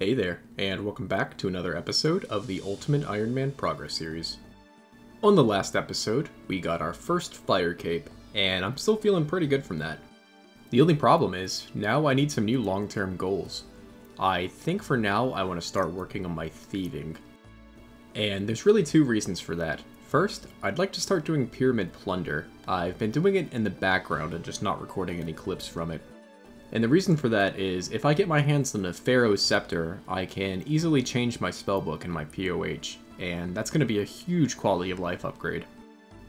Hey there, and welcome back to another episode of the UIM Progress series. On the last episode, we got our first fire cape, and I'm still feeling pretty good from that. The only problem is, now I need some new long-term goals. I think for now I want to start working on my thieving. And there's really two reasons for that. First, I'd like to start doing pyramid plunder. I've been doing it in the background and just not recording any clips from it. And the reason for that is, if I get my hands on a Pharaoh's Scepter, I can easily change my spellbook and my POH, and that's going to be a huge quality of life upgrade.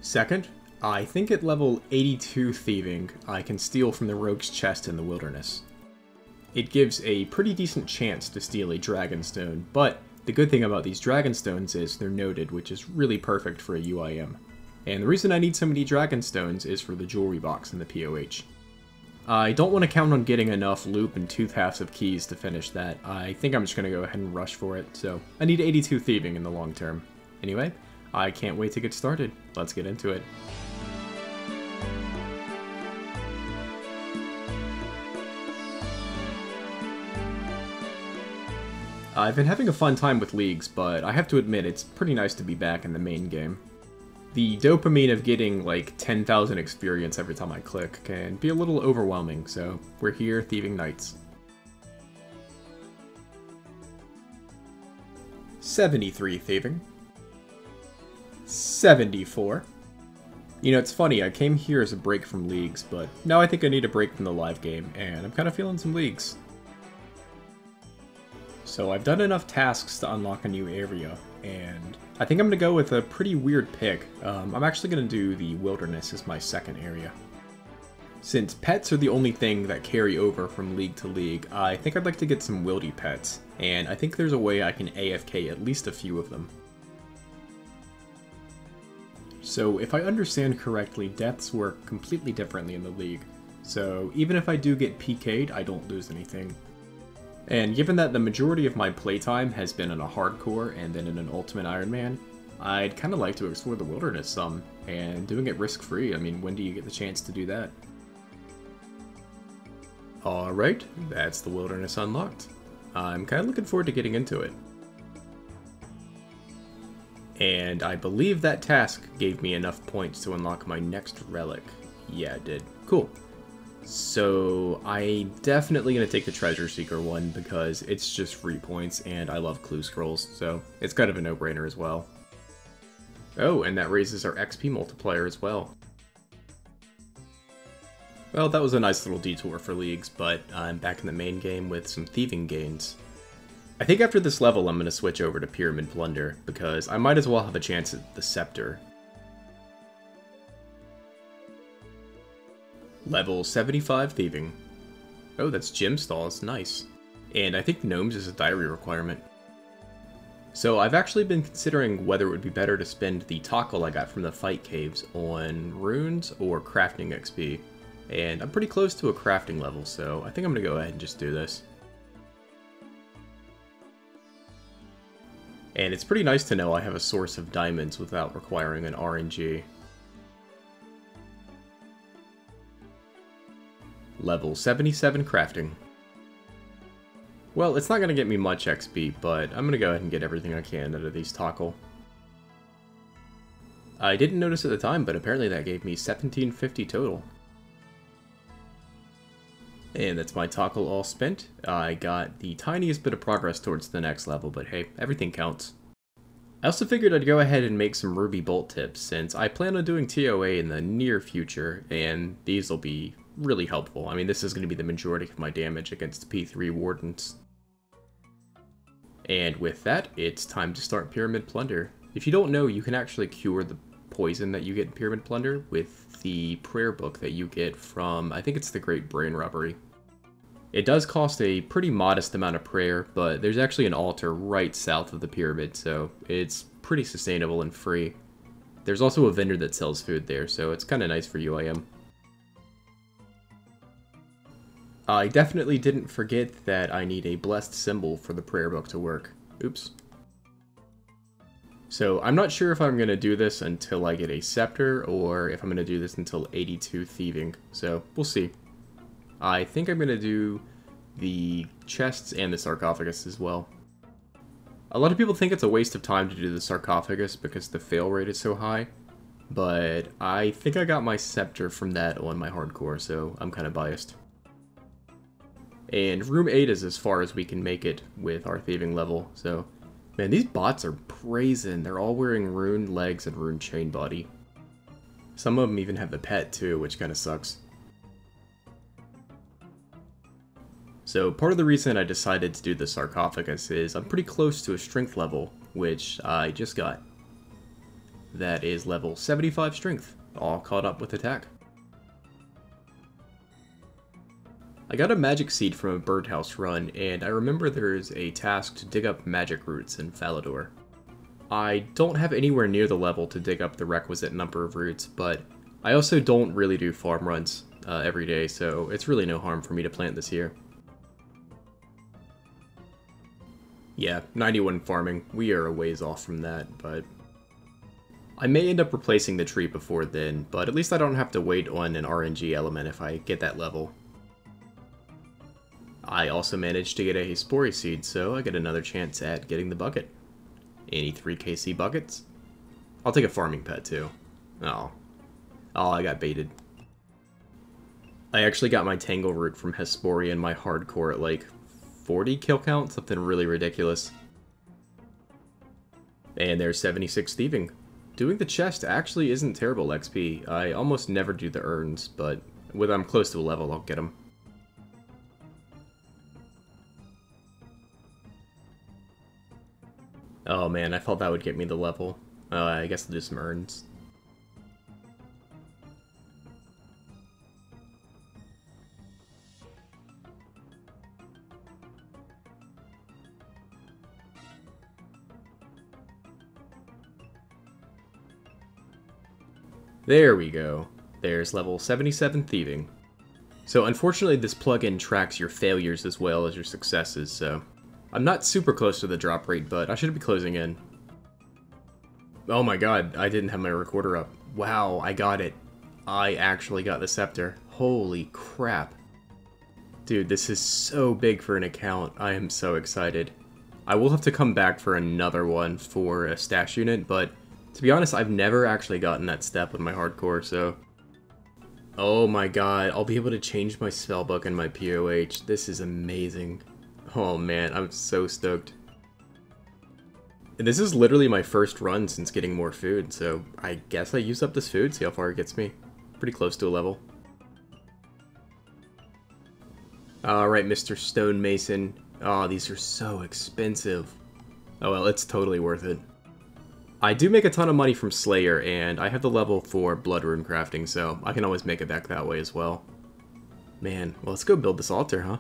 Second, I think at level 82 thieving, I can steal from the rogue's chest in the wilderness. It gives a pretty decent chance to steal a Dragonstone, but the good thing about these Dragonstones is they're noted, which is really perfect for a UIM. And the reason I need so many Dragonstones is for the jewelry box and the POH. I don't want to count on getting enough loop and tooth halves of keys to finish that. I think I'm just going to go ahead and rush for it, so I need 82 thieving in the long term. Anyway, I can't wait to get started. Let's get into it. I've been having a fun time with leagues, but I have to admit it's pretty nice to be back in the main game. The dopamine of getting like 10,000 experience every time I click can be a little overwhelming, so we're here thieving knights. 73 thieving. 74. You know, it's funny, I came here as a break from leagues, but now I think I need a break from the live game, and I'm kind of feeling some leagues. So I've done enough tasks to unlock a new area, and I think I'm going to go with a pretty weird pick. I'm actually going to do the wilderness as my second area. Since pets are the only thing that carry over from league to league, I think I'd like to get some wildy pets, and I think there's a way I can AFK at least a few of them. So if I understand correctly, deaths work completely differently in the league, so even if I do get PK'd, I don't lose anything. And given that the majority of my playtime has been in a hardcore and then in an Ultimate Iron Man, I'd kind of like to explore the wilderness some, and doing it risk-free. I mean, when do you get the chance to do that? Alright, that's the wilderness unlocked. I'm kind of looking forward to getting into it. And I believe that task gave me enough points to unlock my next relic. Yeah, it did. Cool. So I'm definitely going to take the Treasure Seeker one because it's just free points and I love clue scrolls, so it's kind of a no-brainer as well. Oh, and that raises our XP multiplier as well. Well, that was a nice little detour for leagues, but I'm back in the main game with some thieving gains. I think after this level I'm going to switch over to Pyramid Plunder because I might as well have a chance at the Scepter. Level 75 thieving. Oh, that's gem stalls, nice. And I think gnomes is a diary requirement. So I've actually been considering whether it would be better to spend the tackle I got from the fight caves on runes or crafting XP. And I'm pretty close to a crafting level, so I think I'm going to go ahead and just do this. And it's pretty nice to know I have a source of diamonds without requiring an RNG. Level 77 crafting. Well, it's not going to get me much XP, but I'm going to go ahead and get everything I can out of these tackle. I didn't notice at the time, but apparently that gave me 1750 total. And that's my tackle all spent. I got the tiniest bit of progress towards the next level, but hey, everything counts. I also figured I'd go ahead and make some ruby bolt tips, since I plan on doing TOA in the near future, and these will be really helpful. I mean, this is going to be the majority of my damage against P3 Wardens. And with that, it's time to start Pyramid Plunder. If you don't know, you can actually cure the poison that you get in Pyramid Plunder with the prayer book that you get from, I think it's the Great Brain Robbery. It does cost a pretty modest amount of prayer, but there's actually an altar right south of the pyramid, so it's pretty sustainable and free. There's also a vendor that sells food there, so it's kind of nice for UIM. I definitely didn't forget that I need a blessed symbol for the prayer book to work. Oops. So I'm not sure if I'm going to do this until I get a scepter, or if I'm going to do this until 82 thieving, so we'll see. I think I'm going to do the chests and the sarcophagus as well. A lot of people think it's a waste of time to do the sarcophagus because the fail rate is so high, but I think I got my scepter from that on my hardcore, so I'm kind of biased. And room 8 is as far as we can make it with our thieving level, so... Man, these bots are brazen. They're all wearing rune legs and rune chain body. Some of them even have the pet too, which kind of sucks. So part of the reason I decided to do the sarcophagus is I'm pretty close to a strength level, which I just got. That is level 75 strength, all caught up with attack. I got a magic seed from a birdhouse run, and I remember there is a task to dig up magic roots in Falador. I don't have anywhere near the level to dig up the requisite number of roots, but I also don't really do farm runs every day, so it's really no harm for me to plant this here. Yeah, 91 farming. We are a ways off from that, but... I may end up replacing the tree before then, but at least I don't have to wait on an RNG element if I get that level. I also managed to get a Hespori seed, so I get another chance at getting the bucket. Any 3kc buckets? I'll take a farming pet too. Oh, I got baited. I actually got my Tangle Root from Hespori in my hardcore at like 40 kill count, something really ridiculous. And there's 76 thieving. Doing the chest actually isn't terrible XP. I almost never do the urns, but when I'm close to a level, I'll get them. Oh man, I thought that would get me the level. I guess I'll do some urns. There we go. There's level 77 thieving. So unfortunately this plugin tracks your failures as well as your successes, so... I'm not super close to the drop rate, but I should be closing in. Oh my god, I didn't have my recorder up. Wow, I got it. I actually got the scepter. Holy crap. Dude, this is so big for an account. I am so excited. I will have to come back for another one for a stash unit, but to be honest, I've never actually gotten that step with my hardcore, so... Oh my god, I'll be able to change my spellbook and my POH. This is amazing. Oh man, I'm so stoked. And this is literally my first run since getting more food, so I guess I use up this food, see how far it gets me. Pretty close to a level. Alright, Mr. Stonemason. Oh, these are so expensive. Oh well, it's totally worth it. I do make a ton of money from Slayer, and I have the level for Blood Rune crafting, so I can always make it back that way as well. Man, well, let's go build this altar, huh?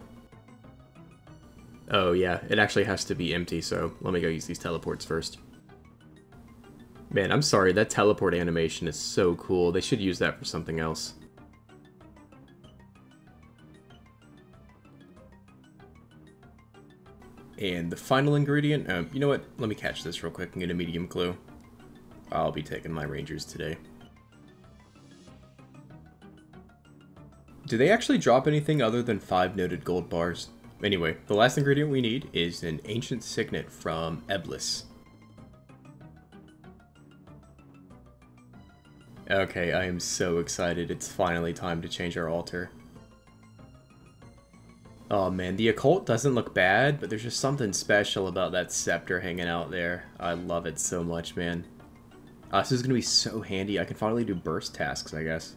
Oh yeah, it actually has to be empty, so let me go use these teleports first. Man, I'm sorry, that teleport animation is so cool. They should use that for something else. And the final ingredient, you know what? Let me catch this real quick and get a medium clue. I'll be taking my rangers today. Do they actually drop anything other than 5 noted gold bars? Anyway, the last ingredient we need is an ancient signet from Eblis. Okay, I am so excited. It's finally time to change our altar. Oh man, the occult doesn't look bad, but there's just something special about that scepter hanging out there. I love it so much, man. This is going to be so handy. I can finally do burst tasks, I guess.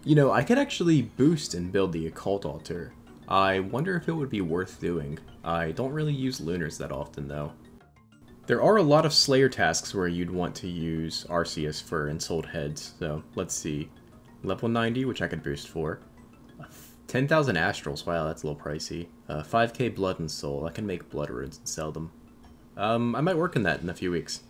You know, I could actually boost and build the occult altar. I wonder if it would be worth doing. I don't really use lunars that often, though. There are a lot of Slayer tasks where you'd want to use Arceus for Ensouled Heads, so let's see. Level 90, which I could boost for. 10,000 Astrals, wow, that's a little pricey. 5k Blood and Soul, I can make Blood Runes and sell them. I might work on that in a few weeks.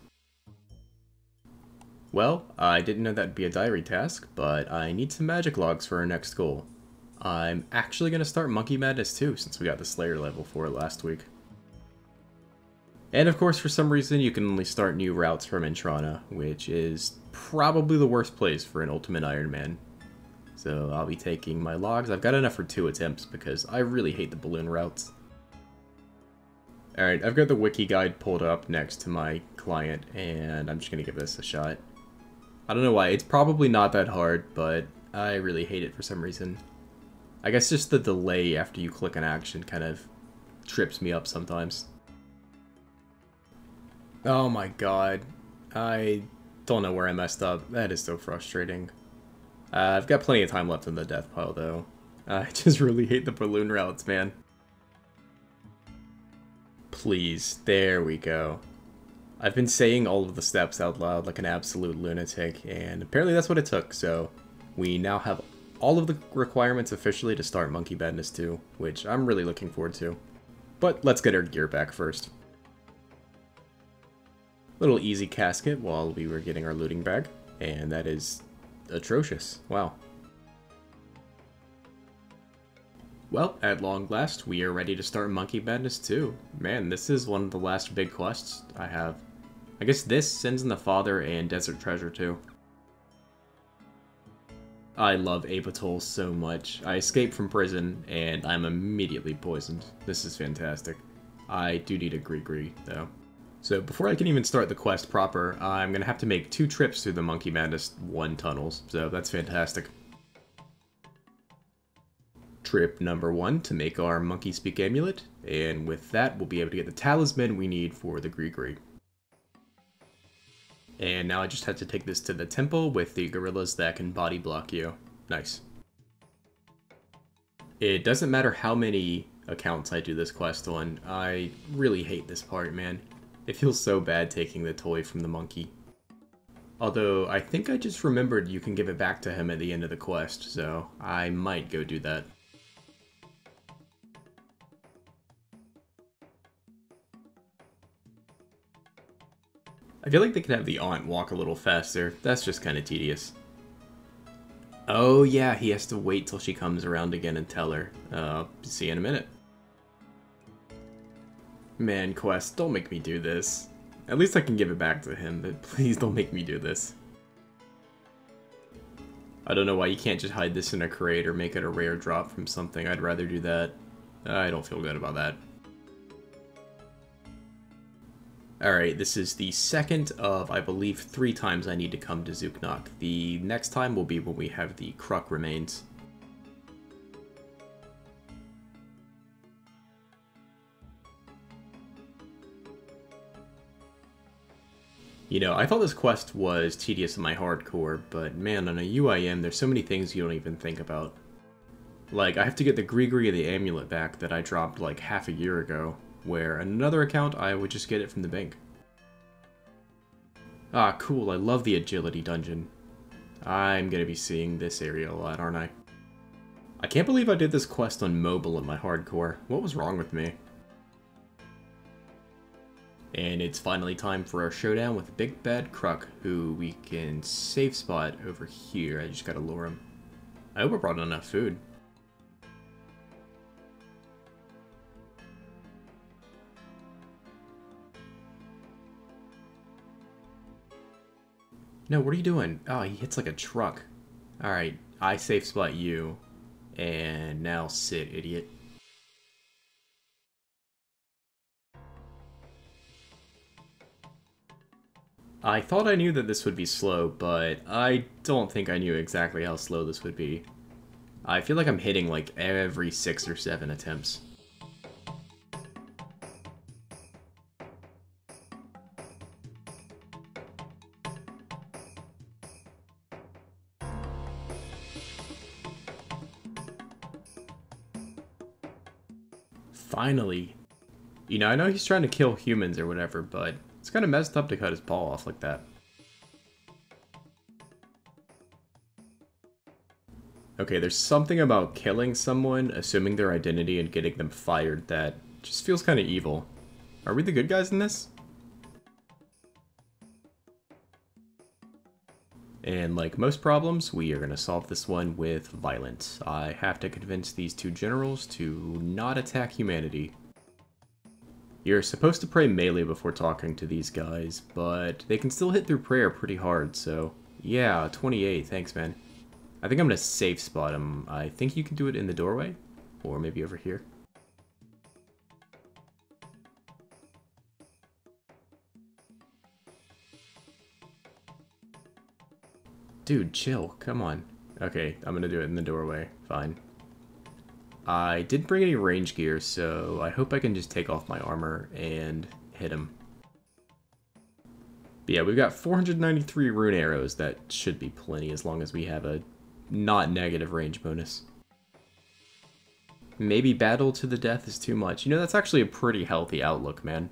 Well, I didn't know that'd be a diary task, but I need some magic logs for our next goal. I'm actually going to start Monkey Madness too, since we got the Slayer level for it last week. And of course, for some reason, you can only start new routes from Entrana, which is probably the worst place for an Ultimate Iron Man. So I'll be taking my logs. I've got enough for 2 attempts because I really hate the balloon routes. Alright, I've got the wiki guide pulled up next to my client, and I'm just going to give this a shot. I don't know why. It's probably not that hard, but I really hate it for some reason. I guess just the delay after you click an action kind of trips me up sometimes. Oh my god. I don't know where I messed up. That is so frustrating. I've got plenty of time left in the death pile, though. I just really hate the balloon routes, man. Please. There we go. I've been saying all of the steps out loud like an absolute lunatic, and apparently that's what it took, so we now have all of the requirements officially to start Monkey Madness 2, which I'm really looking forward to. But let's get our gear back first. Little easy casket while we were getting our looting bag, and that is atrocious. Wow. Well, at long last, we are ready to start Monkey Madness 2. Man, this is one of the last big quests I have. I guess this, Sins in the Father, and Desert Treasure too. I love Apatol so much. I escaped from prison, and I'm immediately poisoned. This is fantastic. I do need a Gree though. So before I can even start the quest proper, I'm going to have to make 2 trips through the Monkey Madness 1 tunnels, so that's fantastic. Trip number 1 to make our Monkey Speak amulet, and with that we'll be able to get the talisman we need for the Gree. And now I just have to take this to the temple with the gorillas that can body block you. Nice. It doesn't matter how many accounts I do this quest on, I really hate this part, man. It feels so bad taking the toy from the monkey. Although, I think I just remembered you can give it back to him at the end of the quest, so I might go do that. I feel like they could have the aunt walk a little faster. That's just kind of tedious. Oh yeah, he has to wait till she comes around again and tell her. See you in a minute. Man, quest, don't make me do this. At least I can give it back to him, but please don't make me do this. I don't know why you can't just hide this in a crate or make it a rare drop from something. I'd rather do that. I don't feel good about that. Alright, this is the second of, I believe, 3 times I need to come to Zooknok. The next time will be when we have the Kruk remains. You know, I thought this quest was tedious in my hardcore, but man, on a UIM, there's so many things you don't even think about. Like, I have to get the Gree of the amulet back that I dropped like half a year ago, where on another account, I would just get it from the bank. Ah, cool, I love the agility dungeon. I'm gonna be seeing this area a lot, aren't I? I can't believe I did this quest on mobile in my hardcore. What was wrong with me? And it's finally time for our showdown with Big Bad Kruk, who we can safe spot over here. I just gotta lure him. I hope I brought enough food. No, what are you doing? Oh, he hits like a truck. Alright, I safe spot you. And now sit, idiot. I thought I knew that this would be slow, but I don't think I knew exactly how slow this would be. I feel like I'm hitting like every 6 or 7 attempts. Finally. You know, I know he's trying to kill humans or whatever, but it's kind of messed up to cut his paw off like that. Okay, there's something about killing someone, assuming their identity, and getting them fired that just feels kind of evil. Are we the good guys in this? And like most problems, we are going to solve this one with violence. I have to convince these 2 generals to not attack humanity. You're supposed to pray melee before talking to these guys, but they can still hit through prayer pretty hard, so yeah, 28, thanks man. I think I'm gonna safe spot him. I think you can do it in the doorway, or maybe over here. Dude, chill. Come on. Okay, I'm gonna do it in the doorway. Fine. I didn't bring any range gear, so I hope I can just take off my armor and hit him. But yeah, we've got 493 rune arrows. That should be plenty as long as we have a not negative range bonus. Maybe battle to the death is too much. You know, that's actually a pretty healthy outlook, man.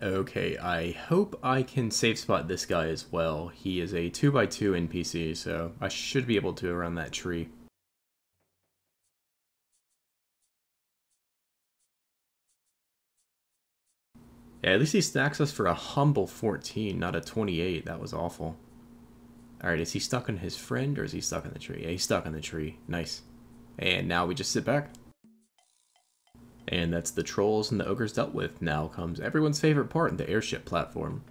Okay, I hope I can safe spot this guy as well. He is a 2x2 NPC, so I should be able to around that tree. Yeah, at least he stacks us for a humble 14, not a 28. That was awful. Alright, is he stuck on his friend, or is he stuck on the tree? Yeah, he's stuck on the tree. Nice. And now we just sit back. And that's the trolls and the ogres dealt with. Now comes everyone's favorite part, the airship platform.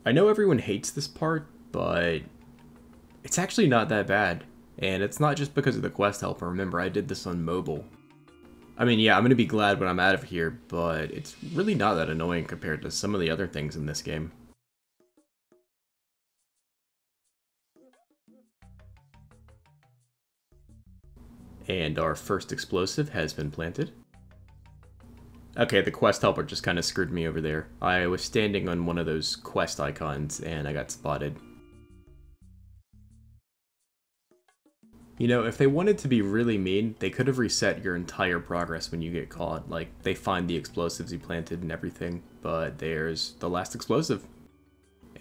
I know everyone hates this part, but it's actually not that bad. And it's not just because of the quest helper. Remember, I did this on mobile. I mean, yeah, I'm going to be glad when I'm out of here, but it's really not that annoying compared to some of the other things in this game. And our first explosive has been planted. Okay, the quest helper just kind of screwed me over there. I was standing on one of those quest icons and I got spotted. You know, if they wanted to be really mean, they could have reset your entire progress when you get caught. Like, they find the explosives you planted and everything, but there's the last explosive.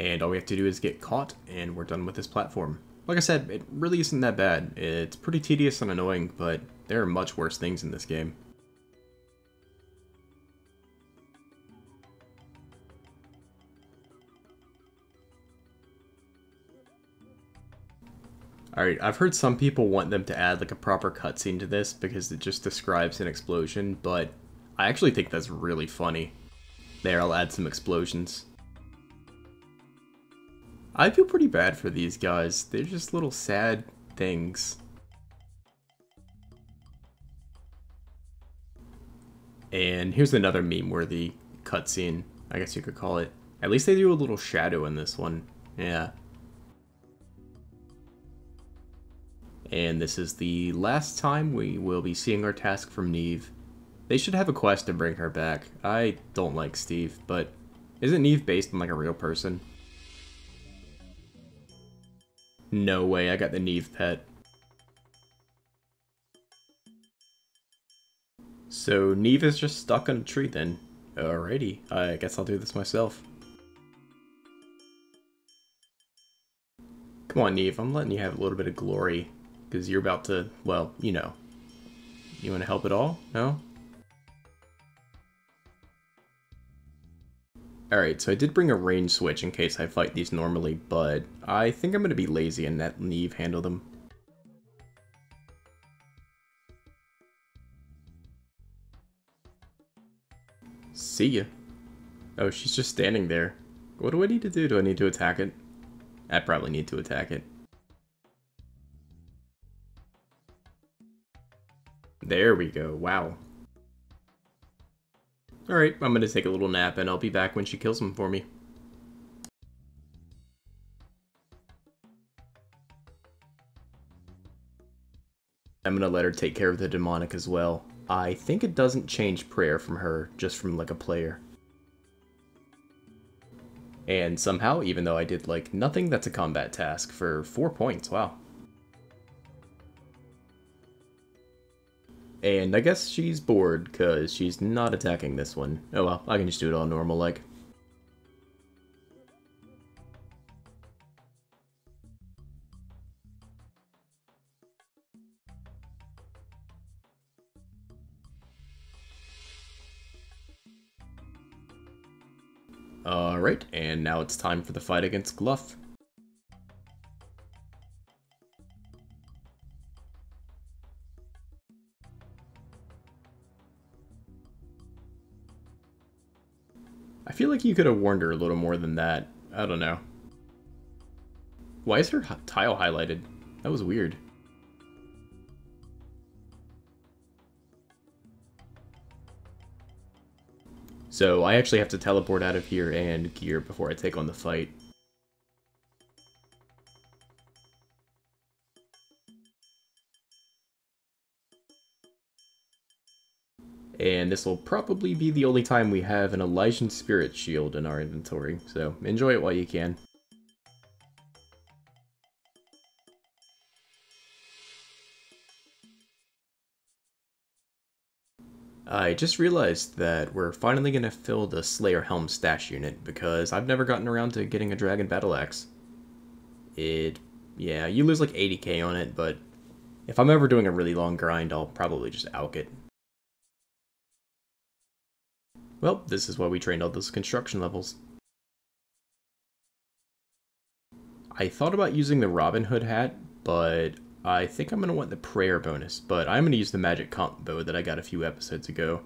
And all we have to do is get caught and we're done with this platform. Like I said, it really isn't that bad. It's pretty tedious and annoying, but there are much worse things in this game. Alright, I've heard some people want them to add like a proper cutscene to this because it just describes an explosion, but I actually think that's really funny. There, I'll add some explosions. I feel pretty bad for these guys. They're just little sad things. And here's another meme-worthy cutscene, I guess you could call it. At least they do a little shadow in this one. Yeah. And this is the last time we will be seeing our task from Neve. They should have a quest to bring her back. I don't like Steve, but isn't Neve based on like a real person? No way, I got the Neve pet. So Neve is just stuck on a tree then. Alrighty, I guess I'll do this myself. Come on, Neve, I'm letting you have a little bit of glory. Because you're about to, well, you know. You want to help at all? No? Alright, so I did bring a range switch in case I fight these normally, but I think I'm going to be lazy and let Neve handle them. See ya. Oh, she's just standing there. What do I need to do? Do I need to attack it? I probably need to attack it. There we go, wow. Alright, I'm gonna take a little nap and I'll be back when she kills him for me. I'm gonna let her take care of the demonic as well. I think it doesn't change prayer from her, just from like a player. And somehow, even though I did like nothing, that's a combat task for 4 points, wow. And I guess she's bored, because she's not attacking this one. Oh well, I can just do it all normal like. Alright, and now it's time for the fight against Gluff. I feel like you could have warned her a little more than that. I don't know. Why is her tile highlighted? That was weird. So I actually have to teleport out of here and gear before I take on the fight. And this will probably be the only time we have an Elysian Spirit Shield in our inventory, so enjoy it while you can. I just realized that we're finally going to fill the Slayer Helm stash unit, because I've never gotten around to getting a Dragon Battle Axe. Yeah, you lose like 80k on it, but if I'm ever doing a really long grind, I'll probably just alch it. Well, this is why we trained all those construction levels. I thought about using the Robin Hood hat, but I think I'm going to want the prayer bonus, but I'm going to use the magic comp bow that I got a few episodes ago.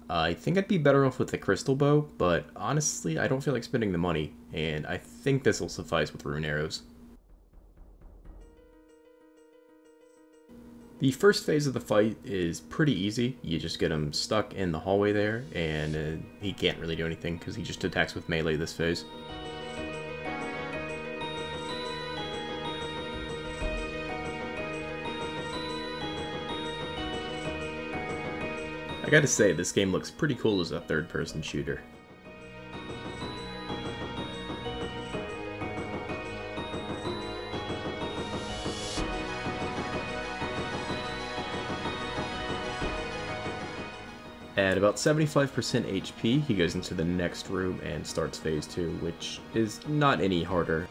I think I'd be better off with the crystal bow, but honestly, I don't feel like spending the money, and I think this will suffice with rune arrows. The first phase of the fight is pretty easy. You just get him stuck in the hallway there, and he can't really do anything because he just attacks with melee this phase. I gotta say, this game looks pretty cool as a third-person shooter. At about 75% HP, he goes into the next room and starts phase 2, which is not any harder.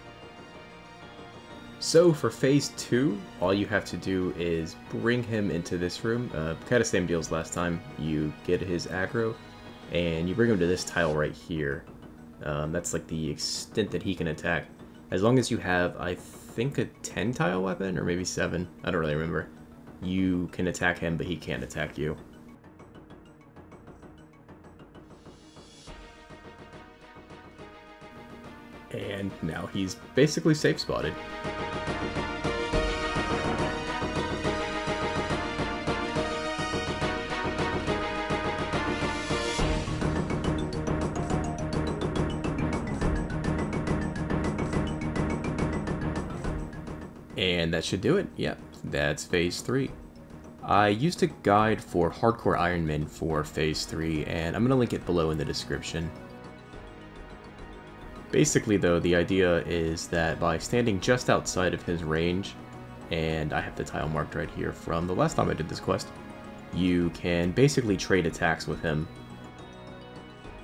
So for phase 2, all you have to do is bring him into this room. Kind of same deal as last time. You get his aggro, and you bring him to this tile right here. That's like the extent that he can attack. As long as you have, I think, a 10 tile weapon, or maybe 7, I don't really remember. You can attack him, but he can't attack you. And now he's basically safe spotted. And that should do it. Yep, that's phase 3. I used a guide for Hardcore Ironman for phase 3, and I'm going to link it below in the description. Basically though, the idea is that by standing just outside of his range, and I have the tile marked right here from the last time I did this quest, you can basically trade attacks with him.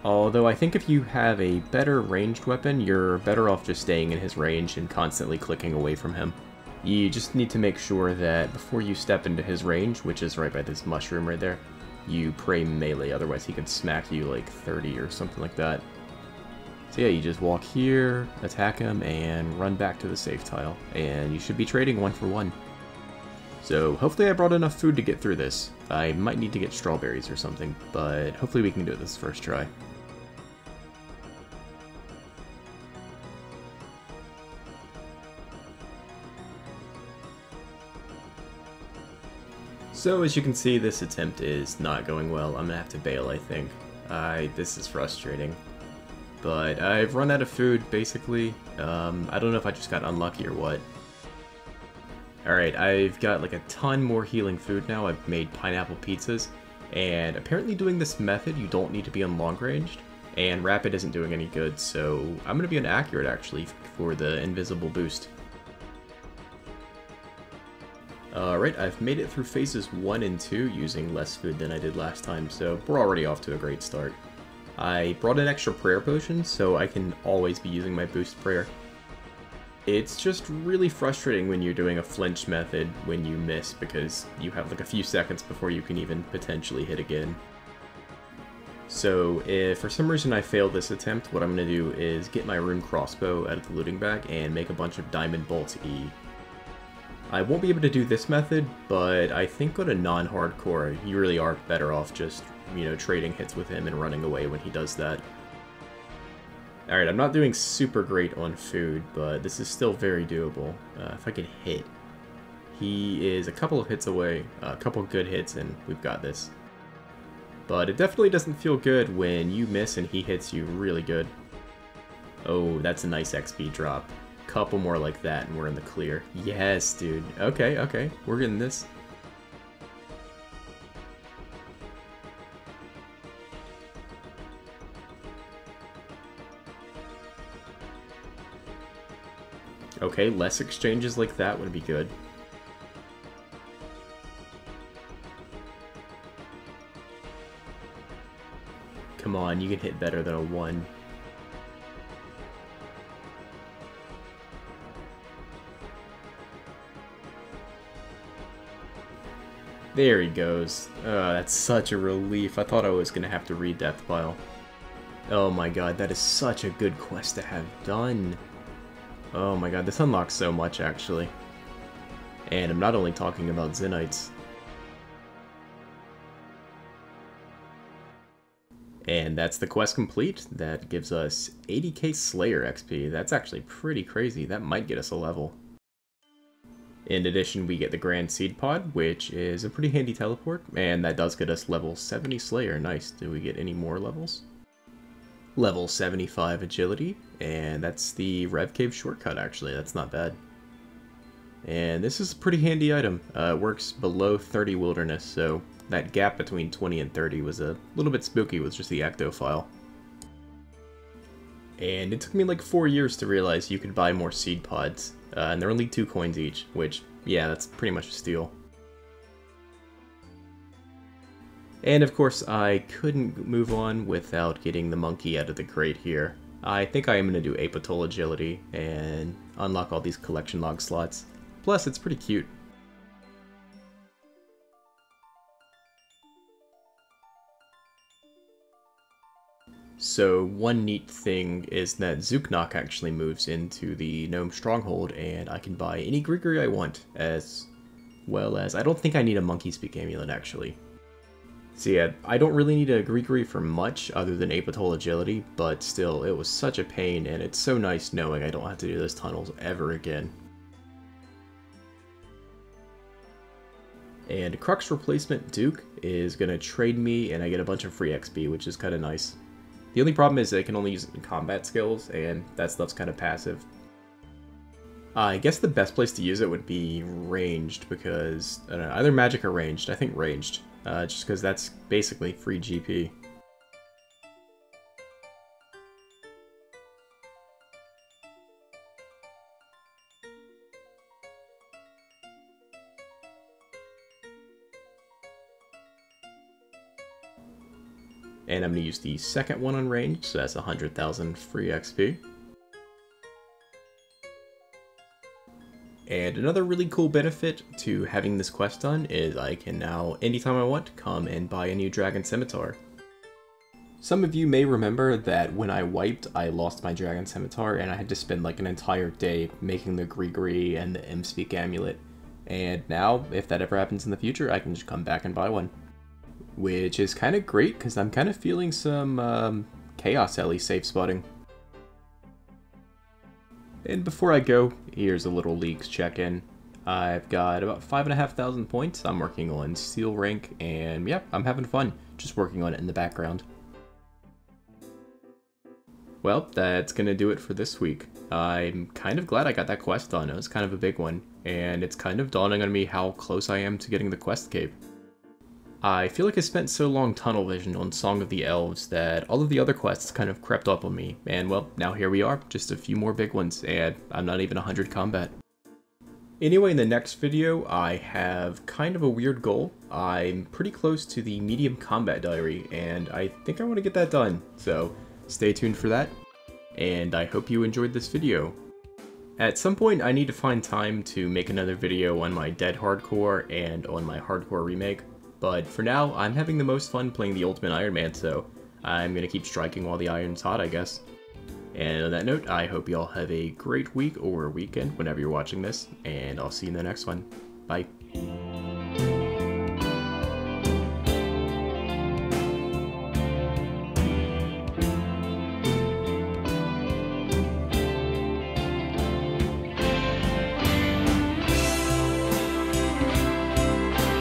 Although I think if you have a better ranged weapon, you're better off just staying in his range and constantly clicking away from him. You just need to make sure that before you step into his range, which is right by this mushroom right there, you pray melee, otherwise he can smack you like 30 or something like that. So yeah, you just walk here, attack him, and run back to the safe tile, and you should be trading 1 for 1. So hopefully I brought enough food to get through this. I might need to get strawberries or something, but hopefully we can do it this first try. So as you can see, this attempt is not going well. I'm gonna have to bail, I think. This is frustrating. But I've run out of food, basically. I don't know if I just got unlucky or what. Alright, I've got like a ton more healing food now. I've made pineapple pizzas. And apparently doing this method, you don't need to be on long ranged. And rapid isn't doing any good, so I'm going to be on accurate, actually, for the invisible boost. Alright, I've made it through phases 1 and 2 using less food than I did last time, so we're already off to a great start. I brought an extra prayer potion, so I can always be using my boost prayer. It's just really frustrating when you're doing a flinch method when you miss, because you have like a few seconds before you can even potentially hit again. So if for some reason I fail this attempt, what I'm going to do is get my rune crossbow out of the looting bag and make a bunch of diamond bolts E. I won't be able to do this method, but I think on a non-hardcore, you really are better off just, you know, trading hits with him and running away when he does that. Alright, I'm not doing super great on food, but this is still very doable. If I can hit. He is a couple of hits away, a couple of good hits, and we've got this. But it definitely doesn't feel good when you miss and he hits you really good. Oh, that's a nice XP drop. Couple more like that and we're in the clear. Yes, dude. Okay, okay. We're getting this. Okay, less exchanges like that would be good. Come on, you can hit better than a 1. There he goes. That's such a relief. I thought I was going to have to read Death Pile. Oh my god, that is such a good quest to have done. Oh my god, this unlocks so much, actually. And I'm not only talking about Zenites. And that's the quest complete. That gives us 80k Slayer XP. That's actually pretty crazy. That might get us a level. In addition, we get the Grand Seed Pod, which is a pretty handy teleport, and that does get us level 70 Slayer. Nice. Do we get any more levels? Level 75 Agility, and that's the Rev Cave shortcut, actually. That's not bad. And this is a pretty handy item. It works below 30 Wilderness, so that gap between 20 and 30 was a little bit spooky with just the Ecto file. And it took me like 4 years to realize you could buy more seed pods, and they're only 2 coins each, which, yeah, that's pretty much a steal. And of course, I couldn't move on without getting the monkey out of the crate here. I think I am going to do Apatol Agility and unlock all these collection log slots. Plus, it's pretty cute. So one neat thing is that Zuknok actually moves into the Gnome Stronghold, and I can buy any Grigori I want, as well as I don't think I need a Monkey Speak Amulet, actually. So yeah, I don't really need a Grigori for much other than Apatol Agility, but still, it was such a pain, and it's so nice knowing I don't have to do those tunnels ever again. And Crux Replacement Duke is going to trade me, and I get a bunch of free XP, which is kind of nice. The only problem is I can only use it in combat skills, and that stuff's kind of passive. I guess the best place to use it would be ranged, because, I don't know, either magic or ranged. I think ranged, just because that's basically free GP. And I'm going to use the second one on range, so that's 100,000 free XP. And another really cool benefit to having this quest done is I can now, anytime I want, come and buy a new Dragon Scimitar. Some of you may remember that when I wiped, I lost my Dragon Scimitar, and I had to spend like an entire day making the Grigori and the M-Speak Amulet. And now, if that ever happens in the future, I can just come back and buy one. Which is kind of great, because I'm kind of feeling some Chaos Ellie safe spotting. And before I go, here's a little Leagues check-in. I've got about 5,500 points. I'm working on Steel Rank, and yeah, I'm having fun, just working on it in the background. Well, that's gonna do it for this week. I'm kind of glad I got that quest done. It was kind of a big one, and it's kind of dawning on me how close I am to getting the quest cape. I feel like I spent so long tunnel vision on Song of the Elves that all of the other quests kind of crept up on me, and well, now here we are, just a few more big ones, and I'm not even 100 combat. Anyway, in the next video, I have kind of a weird goal. I'm pretty close to the medium combat diary, and I think I want to get that done, so stay tuned for that, and I hope you enjoyed this video. At some point, I need to find time to make another video on my Dead Hardcore and on my Hardcore remake. But for now, I'm having the most fun playing the Ultimate Iron Man, so I'm going to keep striking while the iron's hot, I guess. And on that note, I hope you all have a great week or weekend whenever you're watching this, and I'll see you in the next one. Bye.